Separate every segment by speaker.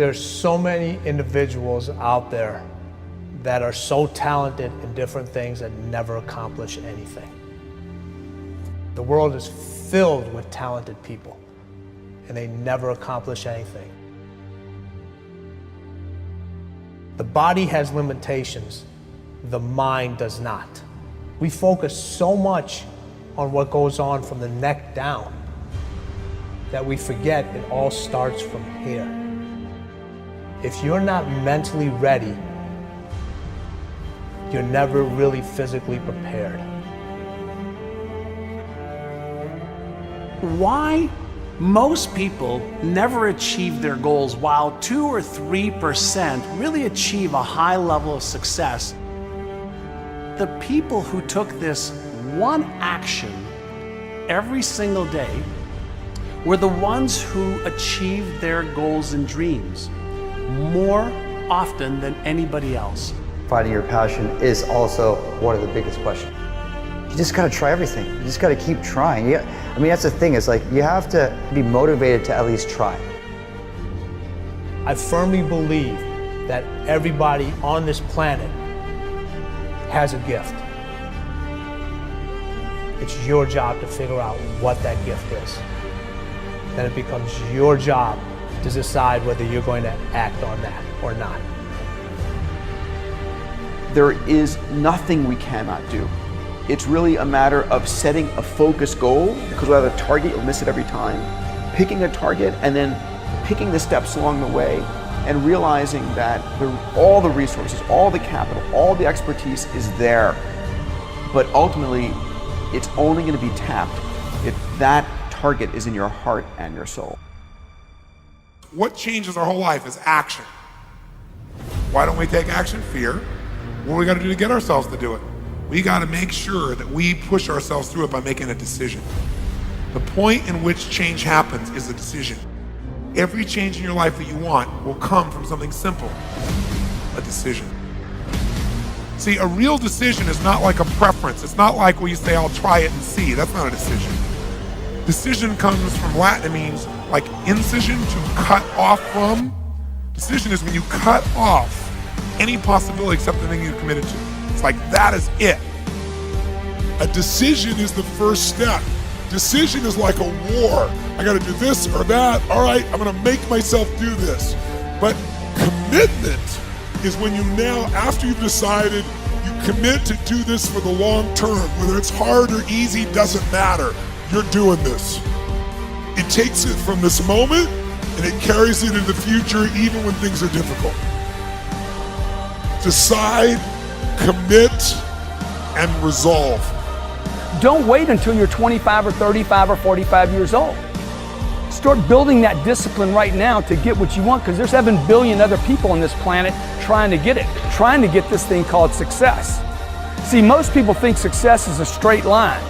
Speaker 1: There's so many individuals out there that are so talented in different things that never accomplish anything. The world is filled with talented people, and they never accomplish anything. The body has limitations, the mind does not. We focus so much on what goes on from the neck down that we forget it all starts from here. If you're not mentally ready, you're never really physically prepared.
Speaker 2: Why most people never achieve their goals while 2 or 3% really achieve a high level of success? The people who took this one action every single day were the ones who achieved their goals and dreams more often than anybody else.
Speaker 3: Finding your passion is also one of the biggest questions. You just gotta try everything. You just gotta keep trying. I mean, that's the thing, is like, you have to be motivated to at least try.
Speaker 1: I firmly believe that everybody on this planet has a gift. It's your job to figure out what that gift is. Then it becomes your job to decide whether you're going to act on that or not.
Speaker 4: There is nothing we cannot do. It's really a matter of setting a focused goal, because without a target, you'll miss it every time. Picking a target and then picking the steps along the way and realizing that all the resources, all the capital, all the expertise is there. But ultimately, it's only going to be tapped if that target is in your heart and your soul.
Speaker 5: What changes our whole life is action. Why don't we take action? Fear. What do we got to do to get ourselves to do it? We got to make sure that we push ourselves through it by making a decision. The point in which change happens is a decision. Every change in your life that you want will come from something simple, a decision. See, a real decision is not like a preference. It's not like where you say, I'll try it and see. That's not a decision. Decision comes from Latin. It means like incision, to cut off from. Decision is when you cut off any possibility except the thing you're committed to. It's like, that is it.
Speaker 6: A decision is the first step. Decision is like a war. I gotta do this or that. All right, I'm gonna make myself do this. But commitment is when you now, after you've decided, you commit to do this for the long term. Whether it's hard or easy, doesn't matter. You're doing this. It takes it from this moment and it carries it into the future even when things are difficult. Decide, commit, and resolve.
Speaker 7: Don't wait until you're 25 or 35 or 45 years old. Start building that discipline right now to get what you want, because there's 7 billion other people on this planet trying to get it, trying to get this thing called success. See, most people think success is a straight line.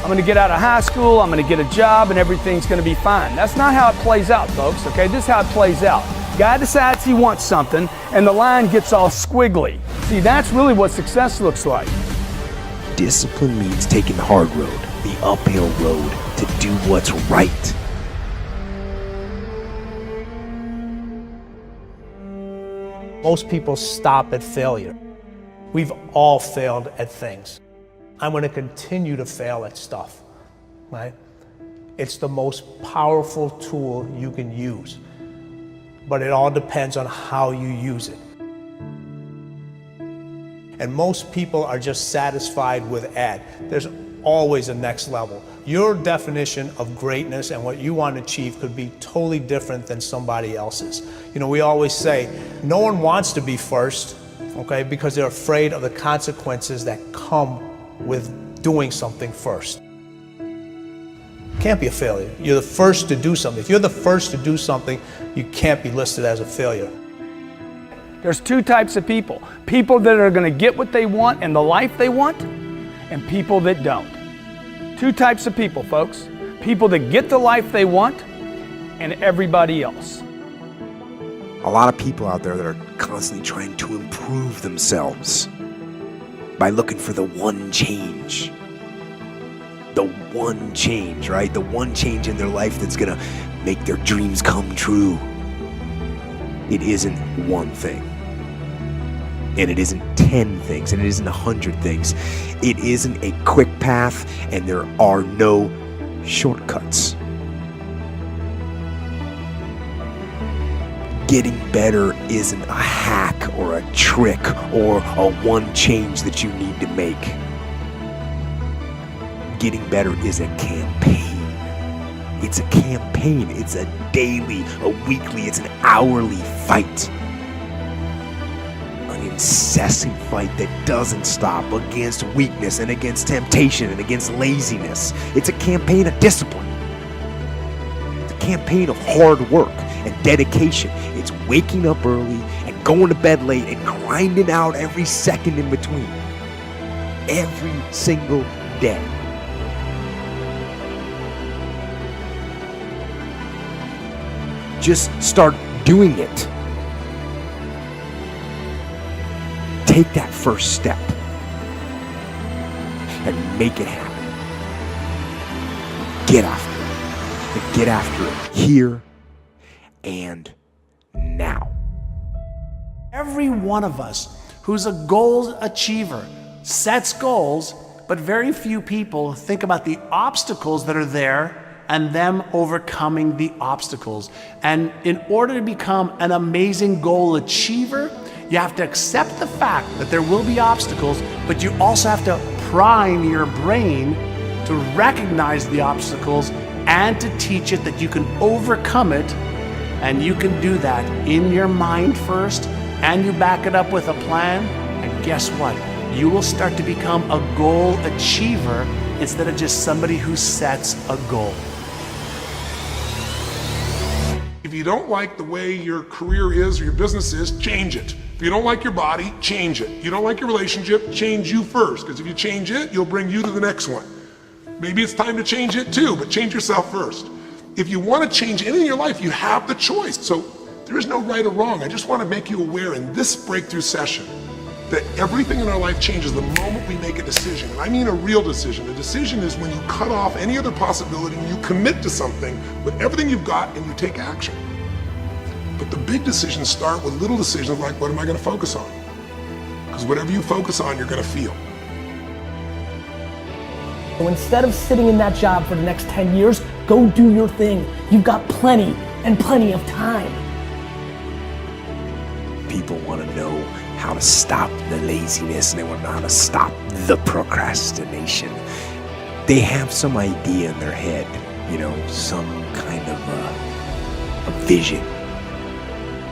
Speaker 7: I'm gonna get out of high school, I'm gonna get a job, and everything's gonna be fine. That's not how it plays out, folks, okay? This is how it plays out. Guy decides he wants something, and the line gets all squiggly. See, that's really what success looks like.
Speaker 8: Discipline means taking the hard road, the uphill road, to do what's right.
Speaker 1: Most people stop at failure. We've all failed at things. I'm going to continue to fail at stuff, right? It's the most powerful tool you can use, but it all depends on how you use it. And most people are just satisfied with ed. There's always a next level. Your definition of greatness and what you want to achieve could be totally different than somebody else's. You know, we always say, no one wants to be first, okay, because they're afraid of the consequences that come with doing something first. Can't be a failure. You're the first to do something. If you're the first to do something, you can't be listed as a failure.
Speaker 7: There's 2 types of people. People that are going to get what they want and the life they want, and people that don't. 2 types of people, folks. People that get the life they want, and everybody else.
Speaker 8: A lot of people out there that are constantly trying to improve themselves by looking for the one change. The one change, right? The one change in their life that's gonna make their dreams come true. it isn't one thing. And it isn't 10 things, and it isn't 100 things. It isn't a quick path, and there are no shortcuts. Getting better isn't a hack or a trick or a one change that you need to make. Getting better is a campaign. It's a campaign. It's a daily, a weekly, it's an hourly fight. An incessant fight that doesn't stop against weakness and against temptation and against laziness. It's a campaign of discipline. It's a campaign of hard work and dedication. It's waking up early and going to bed late and grinding out every second in between. Every single day. Just start doing it. Take that first step and make it happen. Get after it. And get after it here and now.
Speaker 2: Every one of us who's a goal achiever sets goals, but very few people think about the obstacles that are there and them overcoming the obstacles. And in order to become an amazing goal achiever, you have to accept the fact that there will be obstacles, but you also have to prime your brain to recognize the obstacles and to teach it that you can overcome it. And you can do that in your mind first, and you back it up with a plan. And guess what? You will start to become a goal achiever instead of just somebody who sets a goal.
Speaker 6: If you don't like the way your career is or your business is, change it. If you don't like your body, change it. You don't like your relationship, change you first. Because if you change it, you'll bring you to the next one. Maybe it's time to change it too, but change yourself first. If you want to change anything in your life, you have the choice. So there is no right or wrong. I just want to make you aware in this breakthrough session that everything in our life changes the moment we make a decision. And I mean a real decision. A decision is when you cut off any other possibility and you commit to something with everything you've got and you take action. But the big decisions start with little decisions like, what am I going to focus on? Because whatever you focus on, you're going to feel.
Speaker 9: So instead of sitting in that job for the next 10 years, go do your thing. You've got plenty and plenty of time.
Speaker 8: People want to know how to stop the laziness, and they want to know how to stop the procrastination. They have some idea in their head, some kind of a vision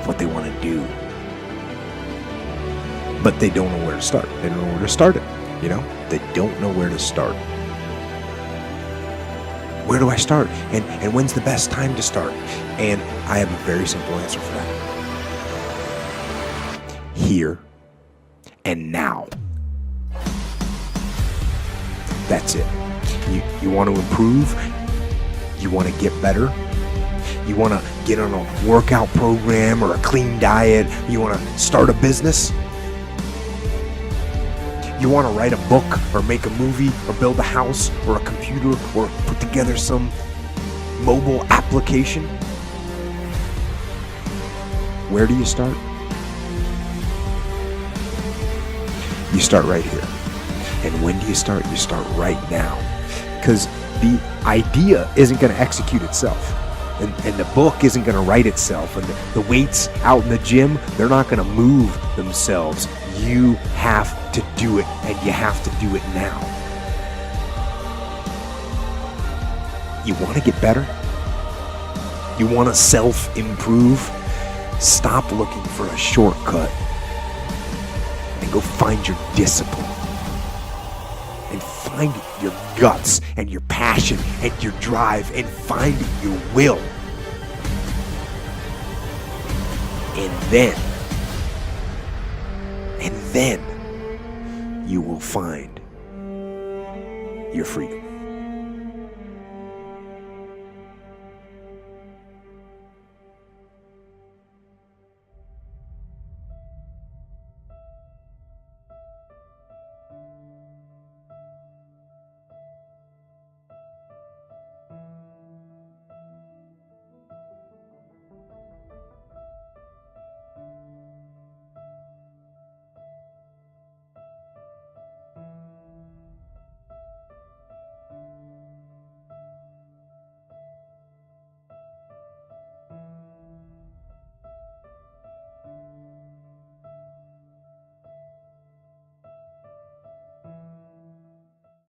Speaker 8: of what they want to do. But they don't know where to start. They don't know where to start it, They don't know where to start. Where do I start? And when's the best time to start? And I have a very simple answer for that. Here and now. That's it. You want to improve? You want to get better? You want to get on a workout program or a clean diet? You want to start a business? You want to write a book or make a movie or build a house or a computer or put together some mobile application? Where do you start? You start right here. And when do you start? You start right now. Because the idea isn't going to execute itself. And the book isn't going to write itself. And the weights out in the gym, they're not going to move themselves. You have to do it, and you have to do it now. You want to get better? You want to self-improve? Stop looking for a shortcut and go find your discipline. And find your guts and your passion and your drive and find your will. And then you will find your freedom.